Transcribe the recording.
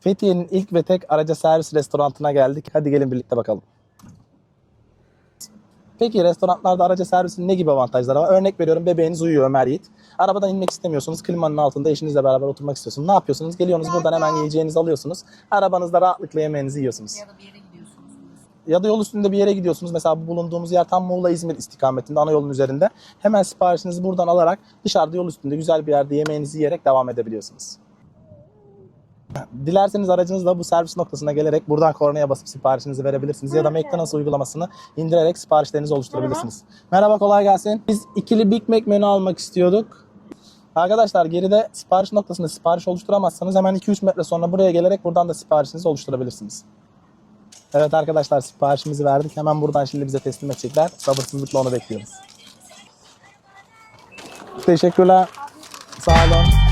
Fethiye'nin ilk ve tek araca servis restoranına geldik. Hadi gelin birlikte bakalım. Peki restoranlarda araca servisin ne gibi avantajları var? Örnek veriyorum, bebeğiniz uyuyor Ömer Yiğit. Arabadan inmek istemiyorsunuz. Klimanın altında eşinizle beraber oturmak istiyorsunuz. Ne yapıyorsunuz? Geliyorsunuz buradan hemen yiyeceğinizi alıyorsunuz. Arabanızda rahatlıkla yemeğinizi yiyorsunuz. Ya da bir yere gidiyorsunuz. Ya da yol üstünde bir yere gidiyorsunuz. Mesela bu bulunduğumuz yer tam Muğla-İzmir istikametinde, ana yolun üzerinde. Hemen siparişinizi buradan alarak dışarıda yol üstünde güzel bir yerde yemeğinizi yiyerek devam edebiliyorsunuz. Dilerseniz aracınızla bu servis noktasına gelerek buradan kornaya basıp siparişinizi verebilirsiniz. Ya da McDonald's uygulamasını indirerek siparişlerinizi oluşturabilirsiniz. Merhaba, kolay gelsin. Biz ikili Big Mac menü almak istiyorduk. Arkadaşlar, geride sipariş noktasında sipariş oluşturamazsanız hemen 2-3 metre sonra buraya gelerek buradan da siparişinizi oluşturabilirsiniz. Evet arkadaşlar, siparişimizi verdik. Hemen buradan şimdi bize teslim edecekler. Sabırsızlıkla onu bekliyoruz. Teşekkürler. Sağ olun.